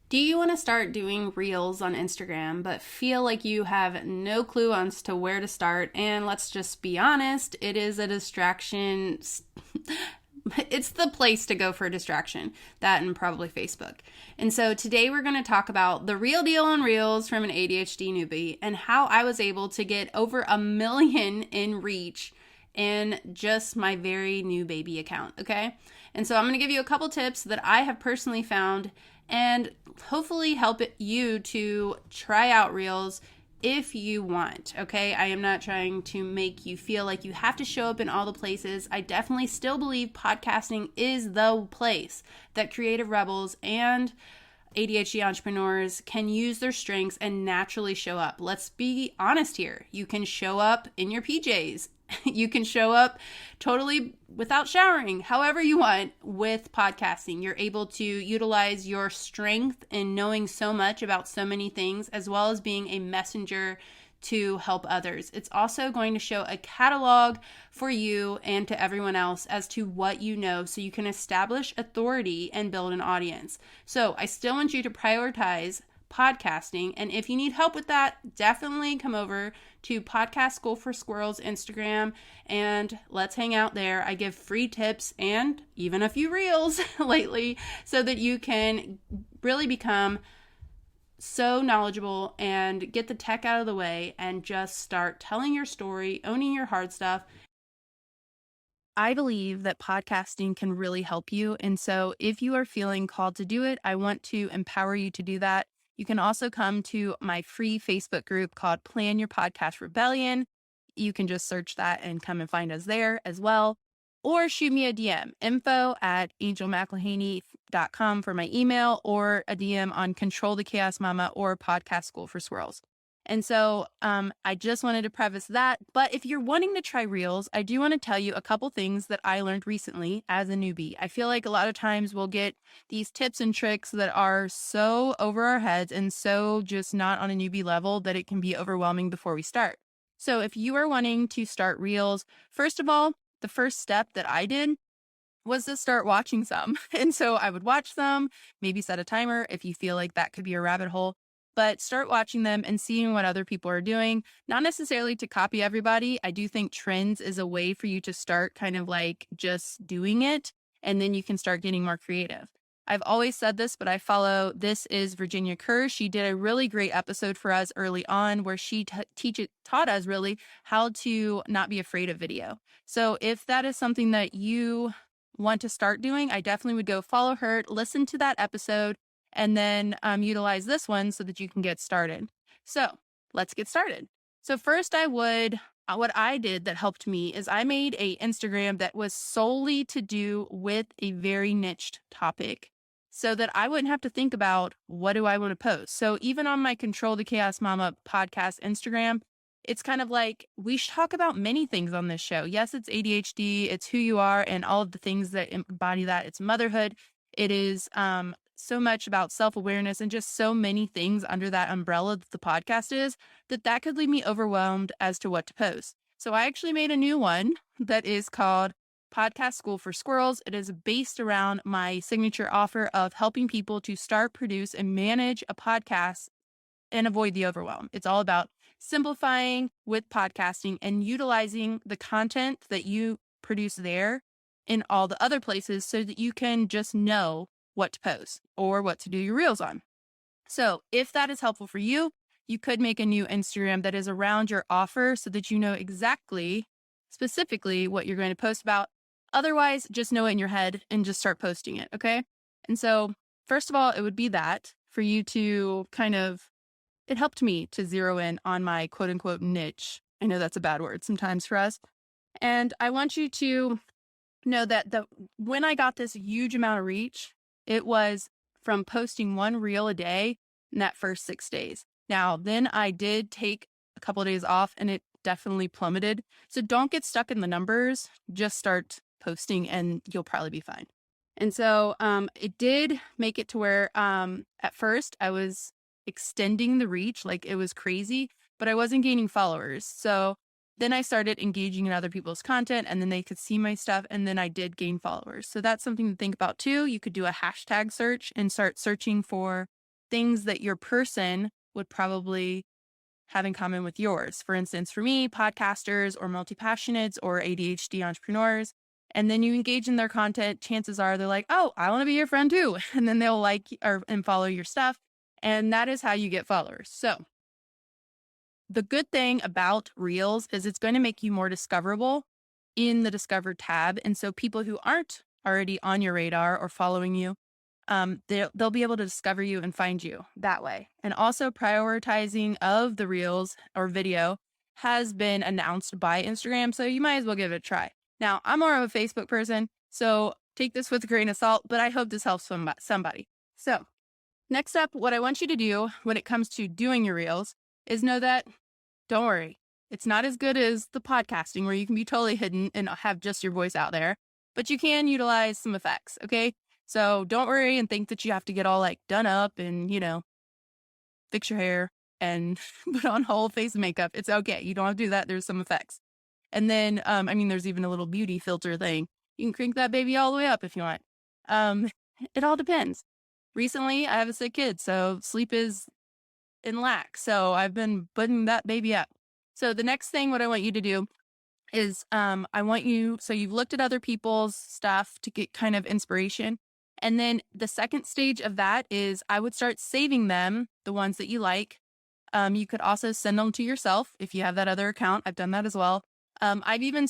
Do you want to start doing reels on Instagram, but feel like you have no clue as to where to start? And let's just be honest, it is a distraction. It's the place to go for a distraction, that and probably Facebook. And so today we're going to talk about the real deal on Reels from an ADHD newbie and how I was able to get over 1 million in reach in just my very new baby account, okay? And so I'm going to give you a couple tips that I have personally found and hopefully help you to try out Reels if you want, okay? I am not trying to make you feel like you have to show up in all the places. I definitely still believe podcasting is the place that creative rebels and ADHD entrepreneurs can use their strengths and naturally show up. Let's be honest here. You can show up in your PJs. You can show up totally without showering, however you want with podcasting. You're able to utilize your strength in knowing so much about so many things, as well as being a messenger to help others. It's also going to show a catalog for you and to everyone else as to what you know so you can establish authority and build an audience. So I still want you to prioritize podcasting. And if you need help with that, definitely come over to Podcast School for Squirrels Instagram and let's hang out there. I give free tips and even a few reels lately so that you can really become so knowledgeable and get the tech out of the way and just start telling your story, owning your hard stuff. I believe that podcasting can really help you. And so if you are feeling called to do it, I want to empower you to do that. You can also come to my free Facebook group called Plan Your Podcast Rebellion. You can just search that and come and find us there as well. Or shoot me a DM, info@angelmcilhaney.com for my email, or a DM on Control the Chaos Mama or Podcast School for Squirrels. And so I just wanted to preface that. But if you're wanting to try Reels, I do want to tell you a couple things that I learned recently as a newbie. I feel like a lot of times we'll get these tips and tricks that are so over our heads and so just not on a newbie level that it can be overwhelming before we start. So if you are wanting to start Reels, first of all, the first step that I did was to start watching some. And so I would watch them, maybe set a timer if you feel like that could be a rabbit hole, but start watching them and seeing what other people are doing, not necessarily to copy everybody. I do think trends is a way for you to start kind of like just doing it, and then you can start getting more creative. I've always said this, but I follow This is Virginia Kerr. She did a really great episode for us early on where she taught us really how to not be afraid of video. So if that is something that you want to start doing, I definitely would go follow her, listen to that episode, and then utilize this one so that you can get started. So let's get started. So first what I did that helped me is I made a Instagram that was solely to do with a very niched topic so that I wouldn't have to think about what do I want to post. So even on my Control the Chaos Mama podcast Instagram, it's kind of like we should talk about many things on this show. Yes, it's ADHD, it's who you are, and all of the things that embody that. It's motherhood. It is so much about self-awareness and just so many things under that umbrella that the podcast is, that could leave me overwhelmed as to what to post. So I actually made a new one that is called Podcast School for Squirrels. It is based around my signature offer of helping people to start, produce, and manage a podcast and avoid the overwhelm. It's all about simplifying with podcasting and utilizing the content that you produce there in all the other places so that you can just know what to post or what to do your reels on. So if that is helpful for you, you could make a new Instagram that is around your offer so that you know exactly, specifically what you're going to post about. Otherwise, just know it in your head and just start posting it, okay? And so first of all, it would be that for you to it helped me to zero in on my quote unquote niche. I know that's a bad word sometimes for us. And I want you to know that when I got this huge amount of reach, it was from posting one reel a day in that first 6 days. Now, then I did take a couple of days off and it definitely plummeted. So don't get stuck in the numbers. Just start posting and you'll probably be fine. And so it did make it to where at first I was extending the reach like it was crazy, but I wasn't gaining followers. So then I started engaging in other people's content and then they could see my stuff and then I did gain followers. So that's something to think about too. You could do a hashtag search and start searching for things that your person would probably have in common with yours. For instance, for me, podcasters or multi-passionates or ADHD entrepreneurs. And then you engage in their content, chances are they're like, oh, I want to be your friend too. And then they'll like or and follow your stuff. And that is how you get followers. So the good thing about Reels is it's going to make you more discoverable in the Discover tab. And so people who aren't already on your radar or following you, they'll be able to discover you and find you that way. And also prioritizing of the Reels or video has been announced by Instagram. So you might as well give it a try. Now, I'm more of a Facebook person, so take this with a grain of salt, but I hope this helps somebody. So next up, what I want you to do when it comes to doing your Reels is know that, don't worry, it's not as good as the podcasting where you can be totally hidden and have just your voice out there, but you can utilize some effects, okay? So don't worry and think that you have to get all like done up and, fix your hair and put on whole face makeup. It's okay. You don't have to do that. There's some effects. And then, there's even a little beauty filter thing. You can crank that baby all the way up if you want. It all depends. Recently, I have a sick kid, so sleep is in lack. So I've been putting that baby up. So the next thing, what I want you to do is so you've looked at other people's stuff to get kind of inspiration. And then the second stage of that is I would start saving them, the ones that you like. You could also send them to yourself if you have that other account. I've done that as well. I've even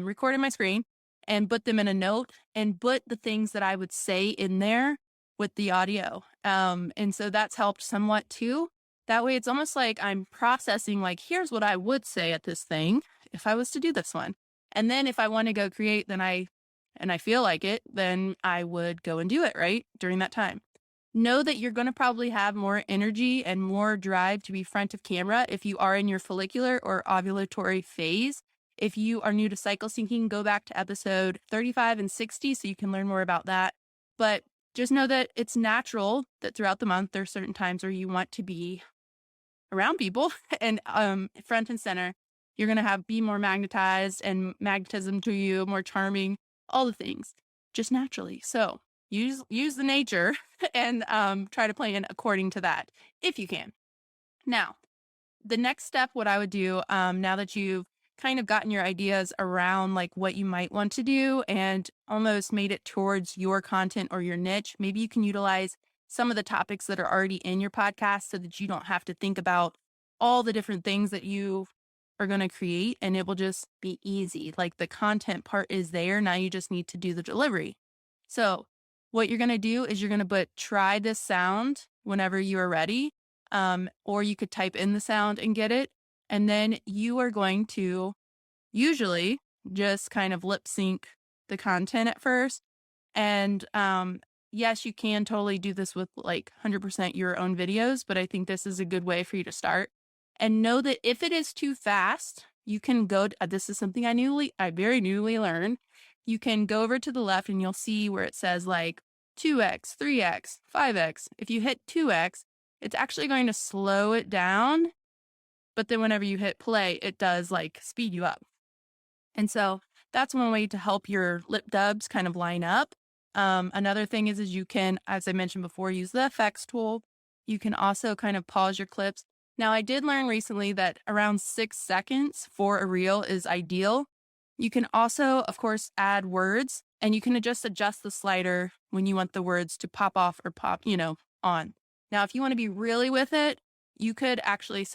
recorded my screen and put them in a note and put the things that I would say in there with the audio. And so that's helped somewhat too. That way it's almost like I'm processing, like, here's what I would say at this thing if I was to do this one. And then if I want to go create, and I feel like it, then I would go and do it right during that time. Know that you're going to probably have more energy and more drive to be front of camera if you are in your follicular or ovulatory phase. If you are new to cycle syncing, go back to episode 35 and 60 so you can learn more about that. But just know that it's natural that throughout the month, there are certain times where you want to be around people and front and center. You're going to be more magnetized and magnetism to you, more charming, all the things, just naturally. So use the nature and try to plan according to that if you can. Now, the next step, what I would do now that you've kind of gotten your ideas around like what you might want to do and almost made it towards your content or your niche, maybe you can utilize some of the topics that are already in your podcast so that you don't have to think about all the different things that you are going to create, and it will just be easy. Like the content part is there. Now you just need to do the delivery. So what you're going to do is you're going to put try this sound whenever you are ready. Or you could type in the sound and get it. And then you are going to usually just kind of lip sync the content at first. And yes, you can totally do this with like 100% your own videos, but I think this is a good way for you to start. And know that if it is too fast, you can go, this is something I very newly learned. You can go over to the left and you'll see where it says like 2x, 3x, 5x. If you hit 2x, it's actually going to slow it down. But then whenever you hit play, it does like speed you up. And so that's one way to help your lip dubs kind of line up. Another thing is you can, as I mentioned before, use the effects tool. You can also kind of pause your clips. Now, I did learn recently that around 6 seconds for a reel is ideal. You can also, of course, add words, and you can adjust the slider when you want the words to pop off or pop, on. Now, if you want to be really with it, you could actually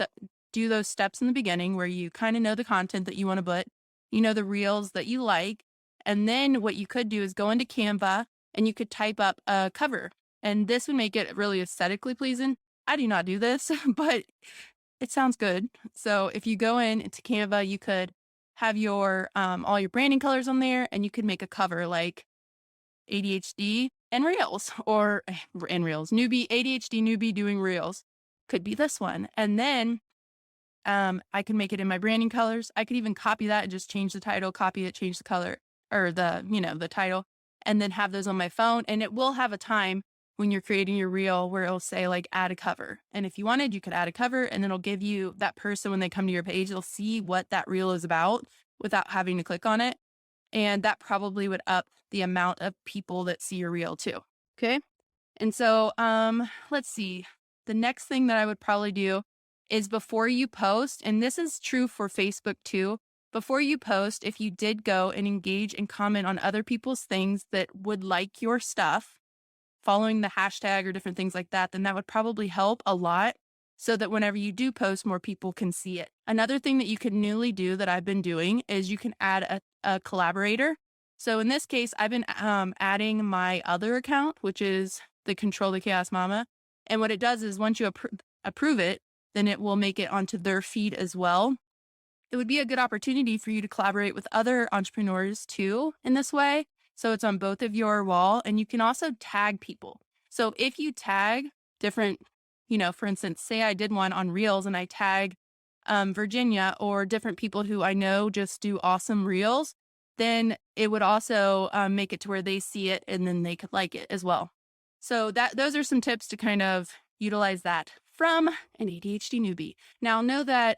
do those steps in the beginning where you kind of know the content that you want to put, the reels that you like. And then what you could do is go into Canva and you could type up a cover. And this would make it really aesthetically pleasing. I do not do this, but it sounds good. So if you go into Canva, you could have your all your branding colors on there, and you could make a cover like ADHD and Reels, or in Reels, ADHD newbie doing Reels. Could be this one. And then I can make it in my branding colors. I could even copy that and just change the title, copy it, change the color or the title, and then have those on my phone. And it will have a time when you're creating your reel where it'll say like add a cover. And if you wanted, you could add a cover, and then it'll give you that person when they come to your page, they'll see what that reel is about without having to click on it. And that probably would up the amount of people that see your reel too. Okay. And so, let's see. The next thing that I would probably do is before you post, and this is true for Facebook too, before you post, if you did go and engage and comment on other people's things that would like your stuff, following the hashtag or different things like that, then that would probably help a lot so that whenever you do post, more people can see it. Another thing that you can newly do that I've been doing is you can add a collaborator. So in this case, I've been adding my other account, which is the Control the Chaos Mama. And what it does is once you approve it, then it will make it onto their feed as well. It would be a good opportunity for you to collaborate with other entrepreneurs too in this way. So it's on both of your wall, and you can also tag people. So if you tag different, for instance, say I did one on Reels and I tag Virginia or different people who I know just do awesome Reels, then it would also make it to where they see it and then they could like it as well. So those are some tips to kind of utilize that from an ADHD newbie. Now, know that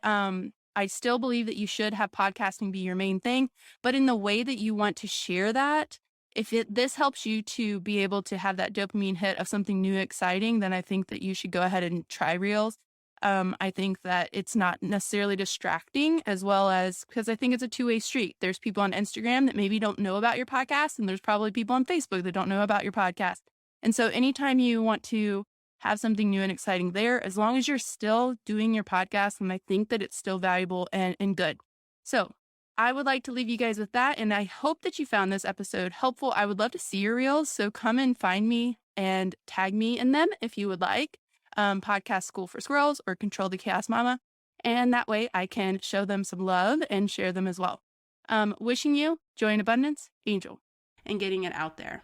I still believe that you should have podcasting be your main thing, but in the way that you want to share that, if this helps you to be able to have that dopamine hit of something new, exciting, then I think that you should go ahead and try Reels. I think that it's not necessarily distracting as well as, because I think it's a two-way street. There's people on Instagram that maybe don't know about your podcast, and there's probably people on Facebook that don't know about your podcast. And so anytime you want to have something new and exciting there, as long as you're still doing your podcast, and I think that it's still valuable and good. So I would like to leave you guys with that, and I hope that you found this episode helpful. I would love to see your reels, so come and find me and tag me in them if you would like. Podcast School for Squirrels or Control the Chaos Mama, and that way I can show them some love and share them as well. Wishing you joy and abundance, Angel, and getting it out there.